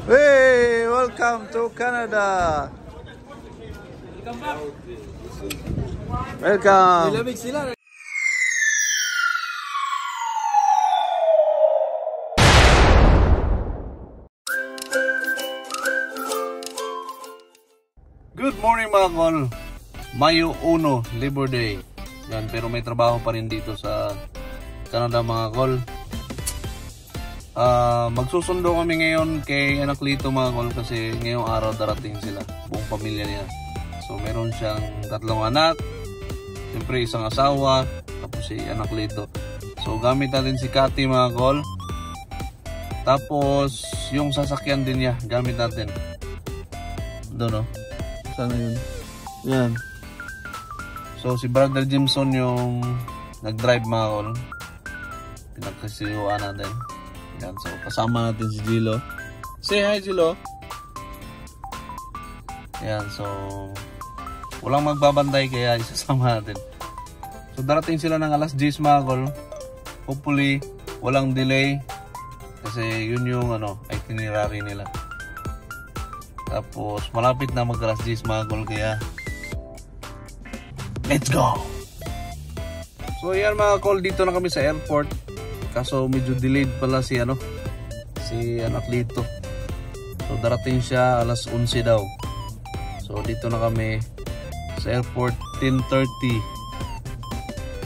Hey, welcome to Canada. Welcome back. Welcome. Nilamig sila. Good morning mga kol. Mayo 1, Labor Day. Yan, pero may trabaho pa rin dito sa Canada mga kol. Magsusundo kami ngayon kay Anaklito mga kol kasi ngayong araw darating sila, buong pamilya niya. So meron siyang 3 anak, siyempre isang asawa, tapos si Anaklito. So gamit natin si Cathy mga kol. Tapos yung sasakyan din niya gamit natin. Doon no? Sana yun? Yan. So si Brother Jimson yung nag-drive mga kol. Pinagkasiliwaan natin. Yan, so kasama natin si Jilo. Say hi Jilo. Yan, so walang magbabantay kaya isasama natin. So darating sila ng alas 10 mga kol. Hopefully walang delay kasi yun yung itinerary nila. Tapos malapit na mag alas 10 mga kol kaya let's go. So yan mga kol, dito na kami sa airport. Kaso medyo delayed pala si Anaklito. So darating siya alas 11 daw. So dito na kami sa airport 10:30.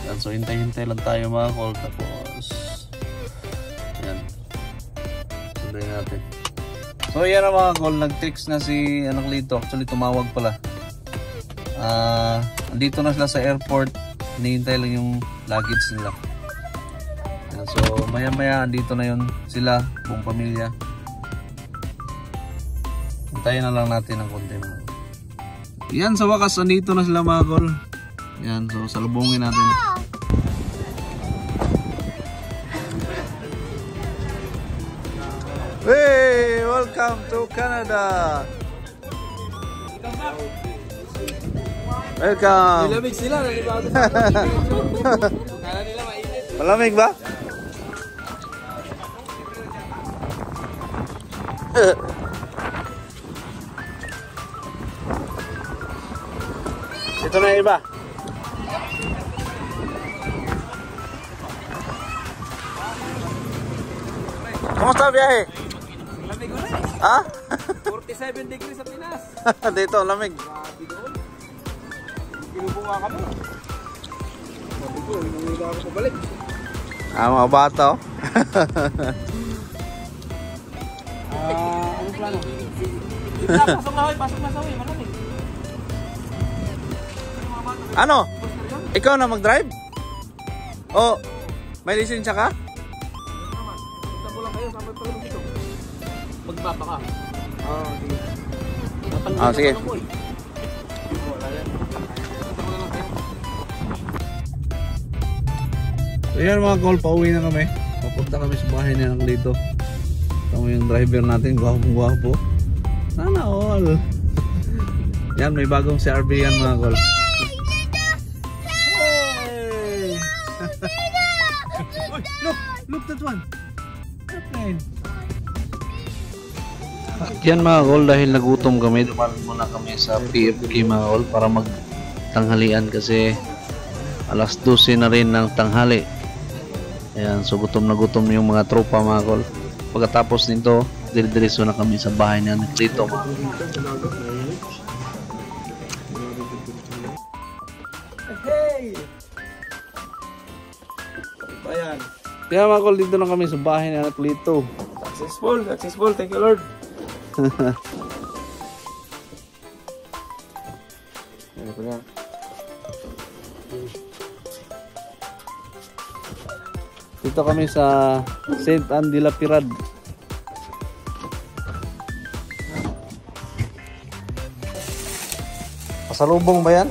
Yan, so hintay-hintay lang tayo mga kol. Tapos yan, sunduin natin. So yan na mga kol, nag-text na si Anaklito. Actually tumawag pala. Andito na sila sa airport. Hinihintay lang yung luggage nila. So maya maya andito na yun sila, buong pamilya. Hintayin na lang natin ng konti. Yan, sa wakas andito na sila mga kol. Yan, so salubungin natin. Hey, welcome to Canada. Welcome back. Welcome. Nilamig sila. Kala nila mainit. Malamig ba? Ito na yung iba. Kumusta biyahe? Lamig ulit. Ha? 47 degrees sa Pinas. Dito, lamig. Grabe doon. Pinubunga kami. Sabi ko, hinunga ako sa balik. Mga bata oh. Anong plano? Pasok na hoy, malamig. Ano? Ikaw na mag-drive? O, may lisensya ka? Punta ko lang kayo, kapag tulog dito. Magbaba ka. Sige. So yan mga kol, pauwi na kami. Papunta kami sa bahay ni Anaklito. Ito yung driver natin, gwapo-gwapo. Sana all. Yan, may bagong CRV yan mga kol. Hey! Look that one. Okay. Yan mga kol, dahil nagutom kami, dumaan muna kami sa PFK mga kol para magtanghalian kasi alas 12 na rin ng tanghali. Ayan, so gutom na gutom yung mga tropa mga kol. Pagkatapos nito, dire-diretso na kami sa bahay ni Anaklito. Hey! Ayan. Kaya mga kol, dito na kami sa bahay ni Anaklito. Successful. Thank you Lord. Dito kami sa Saint Anne de la Pirad. Pasalubong ba yan?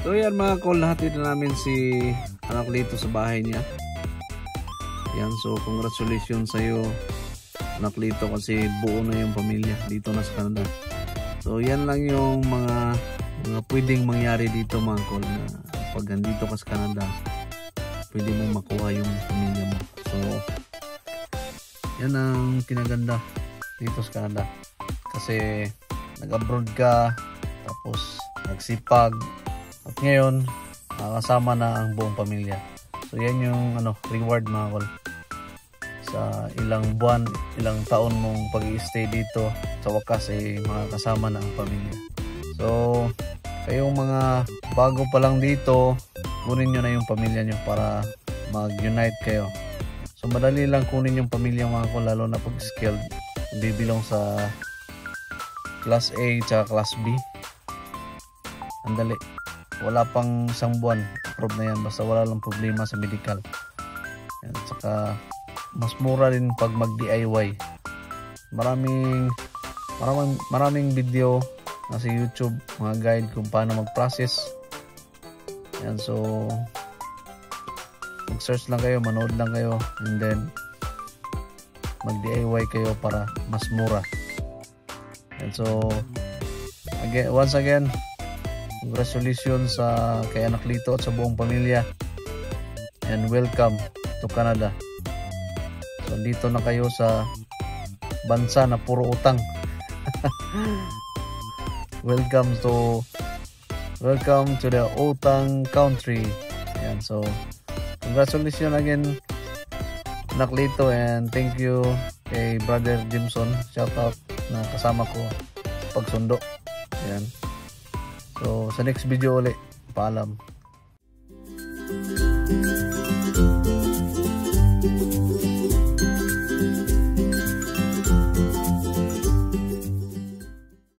So yan mga kol, nahatid na namin si Anaklito sa bahay niya. Yan, so congratulations sa iyo Anaklito kasi buo na yung pamilya dito na sa Canada. So yan lang yung mga pwedeng mangyari dito mga kol, na pag nandito ka sa Canada pwede mong makuha yung pamilya mo. So yan ang kinaganda dito sa Canada, kasi nag-abroad ka tapos nagsipag at ngayon kasama na ang buong pamilya. So yan yung reward mga kol sa ilang buwan, ilang taon mong pag-i-stay dito. Sa wakas makakasama na ang pamilya. So kayong mga bago pa lang dito, kunin nyo na yung pamilya nyo para mag-unite kayo. So madali lang kunin yung pamilya mga kol, lalo na pag skilled, bibilong sa class A tsaka class B. Ang dali, wala pang isang buwan, approve na yan, basta wala lang problema sa medical. Yan, tsaka mas mura rin pag mag-DIY. Maraming video nasa YouTube, mga guide kung paano mag-process. Yan, so mag-search lang kayo, manood lang kayo, and then mag-DIY kayo para mas mura. And so once again, congratulations sa kay Anak Lito at sa buong pamilya, and welcome to Canada. So dito na kayo sa bansa na puro utang. Welcome to the utang country. Ayan, so congratulations again Anak Lito, and thank you kay Brother Jimson. Shout out na kasama ko sa pagsundo. Ayan. So sa next video ulit, paalam.